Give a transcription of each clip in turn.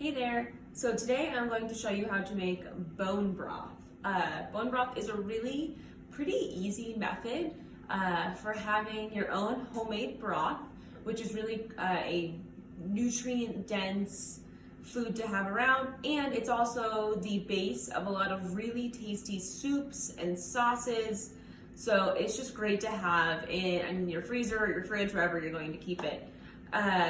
Hey there! So today I'm going to show you how to make bone broth. Bone broth is a really pretty easy method for having your own homemade broth, which is really a nutrient-dense food to have around, and it's also the base of a lot of really tasty soups and sauces. So it's just great to have in your freezer or your fridge, wherever you're going to keep it.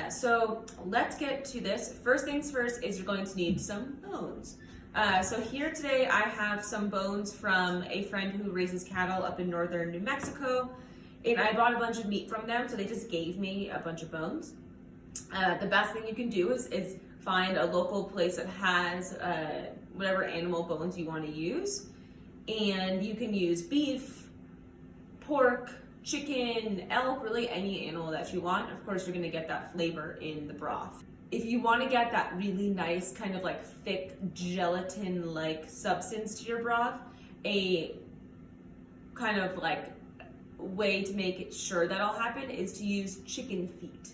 So let's get to this. First things first is you're going to need some bones. So here today I have some bones from a friend who raises cattle up in northern New Mexico, and I bought a bunch of meat from them, so they just gave me a bunch of bones. The best thing you can do is find a local place that has whatever animal bones you want to use, and you can use beef, pork, chicken, elk, really any animal that you want. Of course, you're gonna get that flavor in the broth. If you wanna get that really nice kind of like thick gelatin-like substance to your broth, a kind of like way to make it sure that'll happen is to use chicken feet.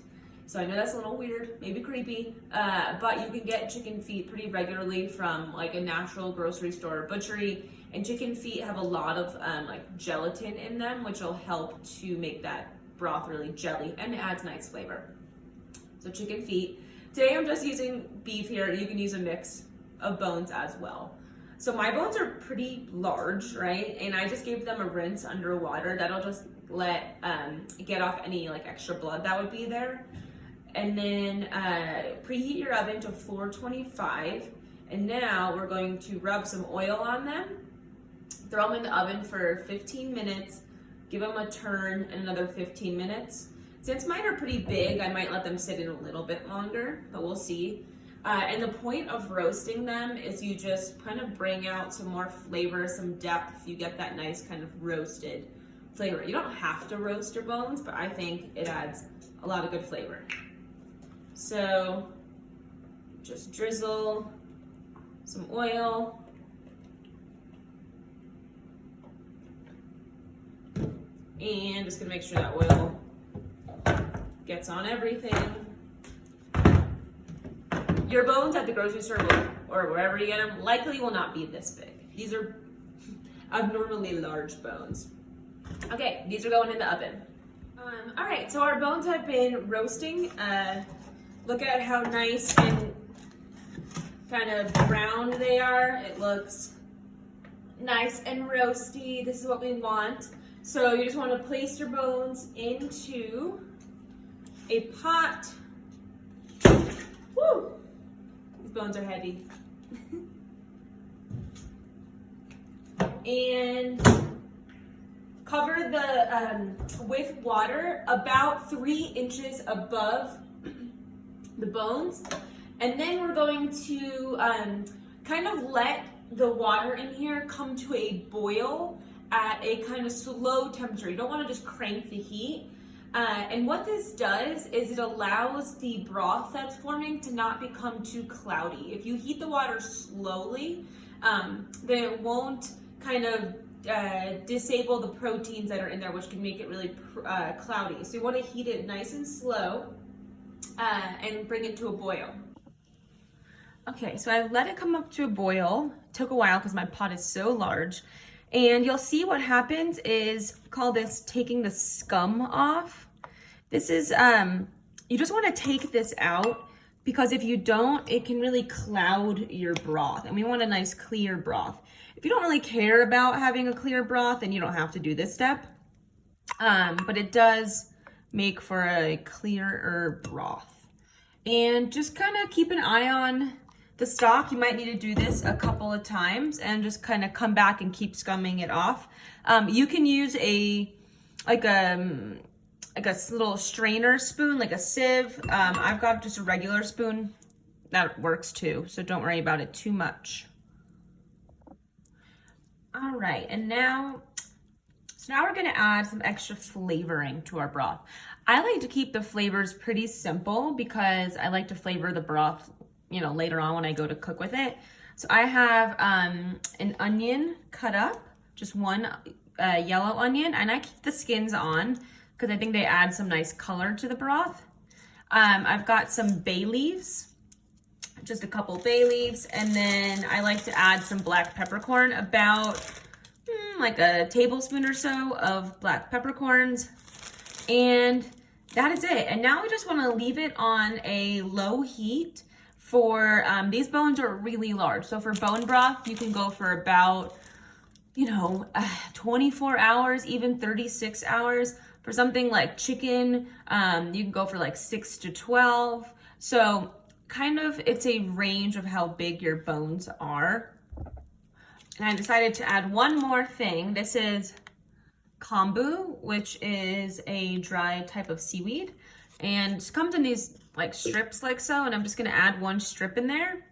So I know that's a little weird, maybe creepy, but you can get chicken feet pretty regularly from like a natural grocery store or butchery. And chicken feet have a lot of like gelatin in them, which will help to make that broth really jelly and it adds nice flavor. So chicken feet. Today I'm just using beef here. You can use a mix of bones as well. So my bones are pretty large, right? And I just gave them a rinse under water. That'll just let get off any like extra blood that would be there. And then preheat your oven to 425. And now we're going to rub some oil on them. Throw them in the oven for 15 minutes, give them a turn and another 15 minutes. Since mine are pretty big, I might let them sit in a little bit longer, but we'll see. And the point of roasting them is you just kind of bring out some more flavor, some depth. You get that nice kind of roasted flavor. You don't have to roast your bones, but I think it adds a lot of good flavor. So just drizzle some oil. And just gonna make sure that oil gets on everything. Your bones at the grocery store or wherever you get them likely will not be this big. These are abnormally large bones. Okay, these are going in the oven. All right, so our bones have been roasting. Look at how nice and kind of brown they are. It looks nice and roasty. This is what we want. So you just want to place your bones into a pot. Woo! These bones are heavy. And cover the with water about 3 inches above the bones. And then we're going to kind of let the water in here come to a boil at a kind of slow temperature. You don't want to just crank the heat. And what this does is it allows the broth that's forming to not become too cloudy. If you heat the water slowly, then it won't kind of disable the proteins that are in there, which can make it really cloudy. So you want to heat it nice and slow and bring it to a boil. Okay, so I let it come up to a boil. It took a while because my pot is so large. And you'll see what happens is, call this taking the scum off. This is, you just want to take this out because if you don't, it can really cloud your broth. And we want a nice clear broth. If you don't really care about having a clear broth, then you don't have to do this step. But it does make for a clearer broth. And just kind of keep an eye on the stock. You might need to do this a couple of times and just kind of come back and keep scumming it off. You can use a little strainer spoon, like a sieve. I've got just a regular spoon. That works too, so don't worry about it too much. All right, and now we're gonna add some extra flavoring to our broth. I like to keep the flavors pretty simple because I like to flavor the broth later on when I go to cook with it. So I have an onion cut up, just one yellow onion, and I keep the skins on because I think they add some nice color to the broth. I've got some bay leaves, just a couple bay leaves, and then I like to add some black peppercorn, about like a tablespoon or so of black peppercorns, and that is it. And now we just want to leave it on a low heat for, these bones are really large. So for bone broth, you can go for about, 24 hours, even 36 hours. For something like chicken, you can go for like 6 to 12. So kind of, it's a range of how big your bones are. And I decided to add one more thing. This is kombu, which is a dry type of seaweed, and it comes in these like strips like so, and I'm just gonna add one strip in there.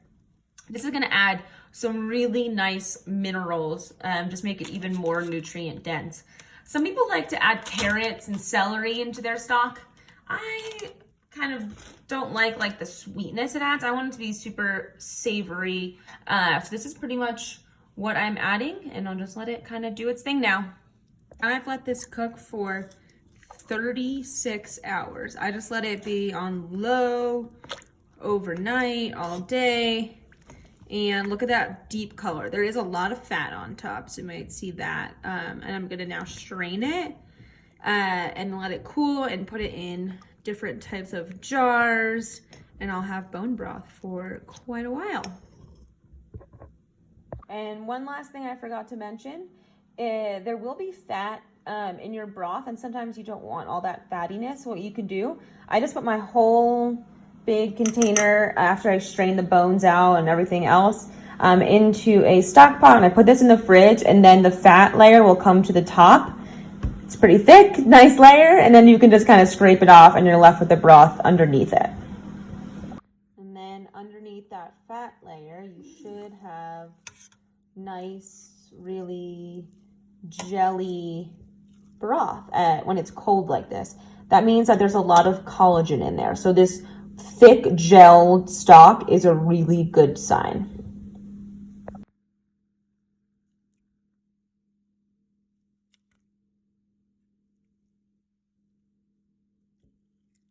This is gonna add some really nice minerals, just make it even more nutrient dense. Some people like to add carrots and celery into their stock. I kind of don't like the sweetness it adds. I want it to be super savory. So this is pretty much what I'm adding, and I'll just let it kind of do its thing now. I've let this cook for 36 hours. I just let it be on low overnight, all day. And look at that deep color. There is a lot of fat on top, so you might see that. And I'm gonna now strain it and let it cool and put it in different types of jars. And I'll have bone broth for quite a while. And one last thing I forgot to mention, there will be fat in your broth, and sometimes you don't want all that fattiness. What you can do, I just put my whole big container after I strain the bones out and everything else into a stock pot, and I put this in the fridge, and then the fat layer will come to the top. It's pretty thick, nice layer, and then you can just kind of scrape it off and you're left with the broth underneath it. And then underneath that fat layer, you should have nice, really jelly broth when it's cold like this. That means that there's a lot of collagen in there. So this thick gel stock is a really good sign.